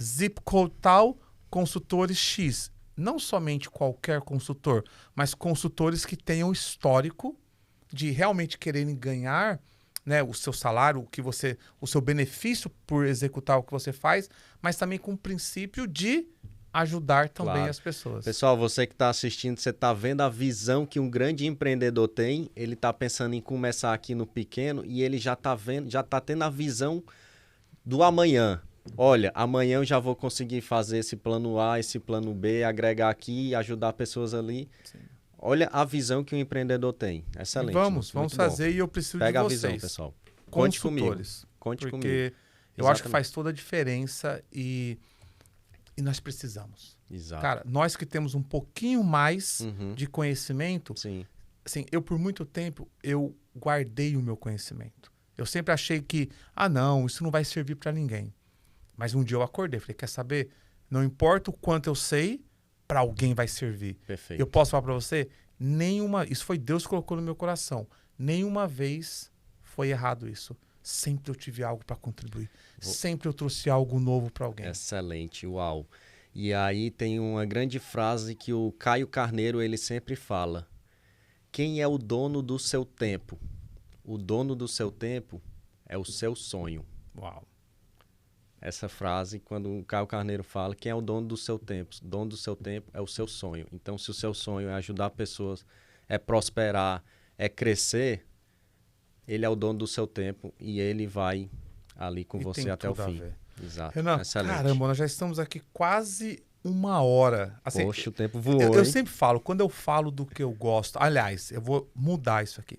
Zip code tal, consultores X. Não somente qualquer consultor, mas consultores que tenham histórico de realmente quererem ganhar né, o seu salário, o seu benefício por executar o que você faz, mas também com o princípio de ajudar também as pessoas. Pessoal, você que está assistindo, você está vendo a visão que um grande empreendedor tem. Ele está pensando em começar aqui no pequeno e ele já está vendo, já está tendo a visão do amanhã. Olha, amanhã eu já vou conseguir fazer esse plano A, esse plano B, agregar aqui, ajudar pessoas ali. Sim. Olha a visão que o empreendedor tem. Excelente. Vamos fazer bom. E eu preciso Pega de vocês. Pega a visão, pessoal. Conte comigo. Conte comigo. Porque eu acho que faz toda a diferença e nós precisamos. Exato. Cara, nós que temos um pouquinho mais de conhecimento, sim. Assim, eu por muito tempo, eu guardei o meu conhecimento. Eu sempre achei que, não, isso não vai servir para ninguém. Mas um dia eu acordei, falei, quer saber? Não importa o quanto eu sei, para alguém vai servir. Perfeito. Eu posso falar para você, isso foi Deus que colocou no meu coração. Nenhuma vez foi errado isso. Sempre eu tive algo para contribuir. Sempre eu trouxe algo novo para alguém. Excelente, uau. E aí tem uma grande frase que o Caio Carneiro ele sempre fala. Quem é o dono do seu tempo? O dono do seu tempo é o seu sonho. Uau. Essa frase, quando o Caio Carneiro fala, quem é o dono do seu tempo? O dono do seu tempo é o seu sonho. Então, se o seu sonho é ajudar pessoas, é prosperar, é crescer, ele é o dono do seu tempo e ele vai ali com você até o fim. Exato. Renan, excelente. Caramba, nós já estamos aqui quase 1 hora. Assim, poxa, o tempo voou, eu sempre falo, quando eu falo do que eu gosto... Aliás, eu vou mudar isso aqui.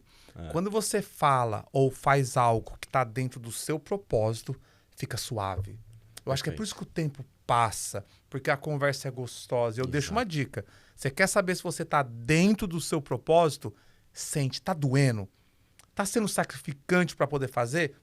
Quando você fala ou faz algo que está dentro do seu propósito, fica suave. Eu acho que é por isso que o tempo passa, porque a conversa é gostosa. Eu deixo uma dica. Você quer saber se você está dentro do seu propósito? Sente, está doendo. Está sendo sacrificante para poder fazer?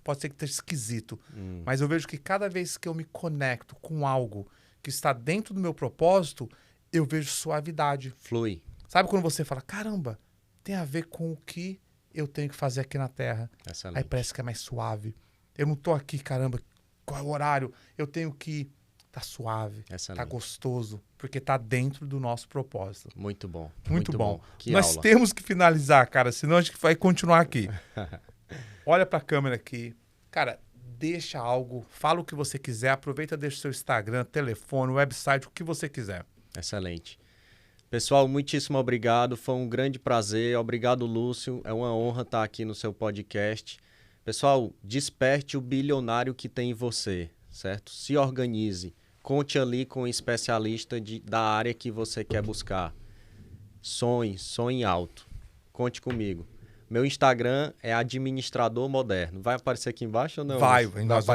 Pode ser que esteja esquisito. Mas eu vejo que cada vez que eu me conecto com algo que está dentro do meu propósito, eu vejo suavidade. Flui. Sabe quando você fala, caramba, tem a ver com o que eu tenho que fazer aqui na Terra. Excelente. Aí parece que é mais suave. Eu não tô aqui, caramba, qual é o horário? Eu tenho que... Tá suave, excelente. Tá gostoso, porque tá dentro do nosso propósito. Muito bom. Muito bom. Que Nós aula. temos que finalizar, cara, senão a gente vai continuar aqui. Olha pra câmera aqui. Cara, deixa algo, fala o que você quiser, aproveita, deixa o seu Instagram, telefone, website, o que você quiser. Excelente. Pessoal, muitíssimo obrigado, foi um grande prazer. Obrigado, Lúcio, é uma honra estar aqui no seu podcast. Pessoal, desperte o bilionário que tem em você, certo? Se organize, conte ali com um especialista da área que você quer buscar. Sonhe alto. Conte comigo. Meu Instagram é Administrador Moderno. Vai aparecer aqui embaixo ou não? Nós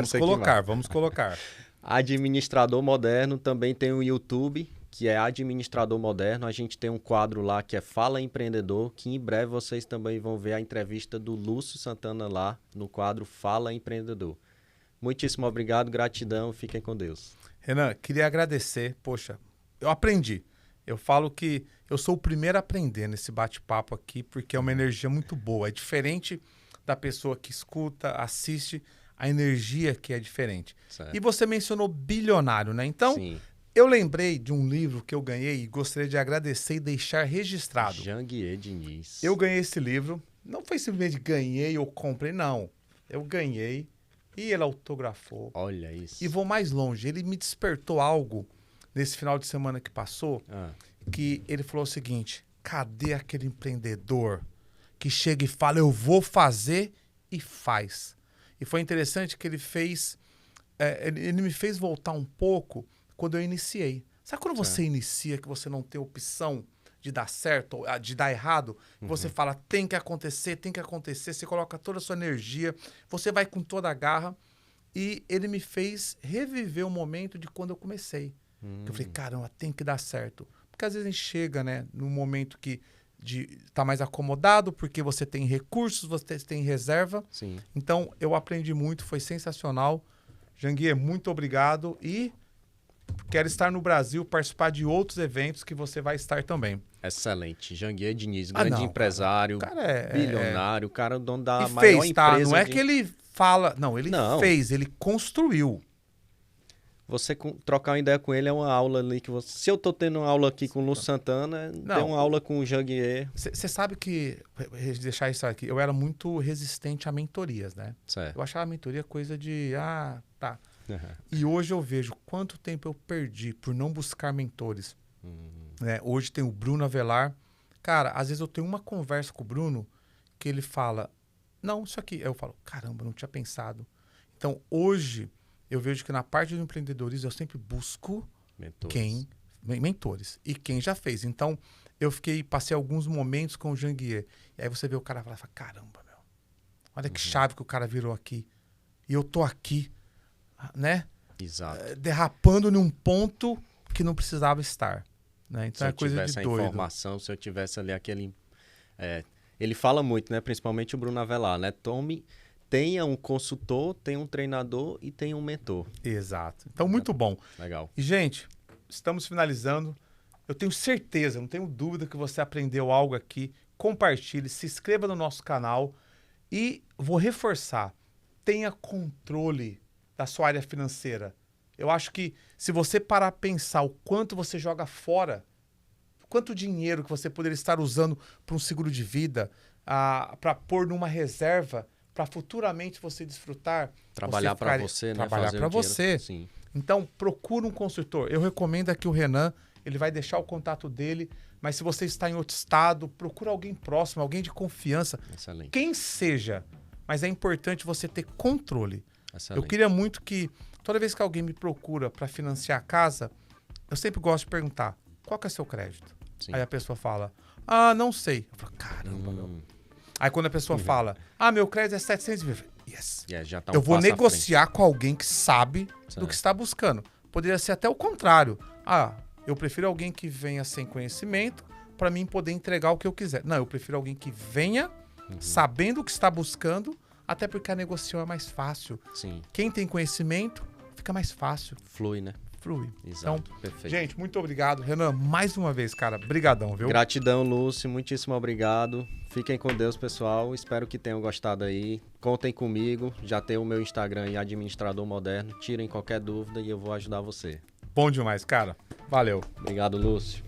vamos colocar. Administrador Moderno, também tem o YouTube, que é Administrador Moderno. A gente tem um quadro lá que é Fala Empreendedor, que em breve vocês também vão ver a entrevista do Lúcio Santana lá no quadro Fala Empreendedor. Muitíssimo obrigado, gratidão, fiquem com Deus. Renan, queria agradecer. Poxa, eu aprendi. Eu falo que eu sou o primeiro a aprender nesse bate-papo aqui, porque é uma energia muito boa. É diferente da pessoa que escuta, assiste, a energia que é diferente. Certo. E você mencionou bilionário, né? Então, sim. Eu lembrei de um livro que eu ganhei e gostaria de agradecer e deixar registrado. Janguier Diniz. Eu ganhei esse livro. Não foi simplesmente ganhei ou comprei, não. Eu ganhei e ele autografou. Olha isso. E vou mais longe. Ele me despertou algo nesse final de semana que passou, que ele falou o seguinte, cadê aquele empreendedor que chega e fala, eu vou fazer e faz? E foi interessante que ele fez, ele me fez voltar um pouco quando eu iniciei. Sabe quando você inicia, que você não tem opção de dar certo, ou de dar errado? Você fala, tem que acontecer, você coloca toda a sua energia, você vai com toda a garra. E ele me fez reviver o momento de quando eu comecei. Eu falei, caramba, tem que dar certo. Porque às vezes a gente chega, né, num momento que tá mais acomodado, porque você tem recursos, você tem reserva. Sim. Então, eu aprendi muito, foi sensacional. Janguier, muito obrigado. E quero estar no Brasil, participar de outros eventos que você vai estar também. Excelente. Janguier Diniz, grande empresário, cara bilionário, cara, dono da e maior fez, tá? empresa. Não é que ele fala... Não, ele fez, ele construiu. Você trocar uma ideia com ele é uma aula ali que você... Se eu tô tendo uma aula aqui com o Lúcio Santana, tem uma aula com o Janguier. Você sabe que, deixar isso aqui, eu era muito resistente a mentorias, né? Certo. Eu achava a mentoria coisa de, tá. Uhum. E hoje eu vejo quanto tempo eu perdi por não buscar mentores. Né? Hoje tem o Bruno Avelar. Cara, às vezes eu tenho uma conversa com o Bruno que ele fala, não, isso aqui. Aí eu falo, caramba, não tinha pensado. Então, hoje... eu vejo que na parte do empreendedorismo eu sempre busco mentores. E quem já fez. Então, passei alguns momentos com o Janguier. E aí você vê o cara falar, caramba, meu. Olha que chave que o cara virou aqui. E eu tô aqui, né? Exato. Derrapando num ponto que não precisava estar. Né? Então, se é coisa de doido. Se eu tivesse a informação, se eu tivesse ali aquele... ele fala muito, né? Principalmente o Bruno Avelar, né? Tenha um consultor, tenha um treinador e tenha um mentor. Exato. Então, muito bom. Legal. E, gente, estamos finalizando. Eu tenho certeza, não tenho dúvida que você aprendeu algo aqui. Compartilhe, se inscreva no nosso canal e vou reforçar, tenha controle da sua área financeira. Eu acho que se você parar a pensar o quanto você joga fora, quanto dinheiro que você poderia estar usando para um seguro de vida, para pôr numa reserva, para futuramente você desfrutar. Trabalhar para você, né? Trabalhar para você. Sim. Então, procura um consultor. Eu recomendo aqui o Renan, ele vai deixar o contato dele, mas se você está em outro estado, procura alguém próximo, alguém de confiança. Excelente. Quem seja, mas é importante você ter controle. Excelente. Eu queria muito que, toda vez que alguém me procura para financiar a casa, eu sempre gosto de perguntar, qual que é seu crédito? Sim. Aí a pessoa fala, não sei. Eu falo, caramba, meu. Aí quando a pessoa fala, meu crédito é 700 mil. Yes. Já tá eu vou negociar com alguém que sabe do que está buscando. Poderia ser até o contrário. Eu prefiro alguém que venha sem conhecimento para mim poder entregar o que eu quiser. Não, eu prefiro alguém que venha sabendo o que está buscando, até porque a negociação é mais fácil. Sim. Quem tem conhecimento, fica mais fácil. Flui, né? Flui. Exato, então, perfeito. Gente, muito obrigado. Renan, mais uma vez, cara, brigadão, viu? Gratidão, Lúcio, muitíssimo obrigado. Fiquem com Deus, pessoal. Espero que tenham gostado aí. Contem comigo. Já tem o meu Instagram aí, Administrador Moderno. Tirem qualquer dúvida e eu vou ajudar você. Bom demais, cara. Valeu. Obrigado, Lúcio.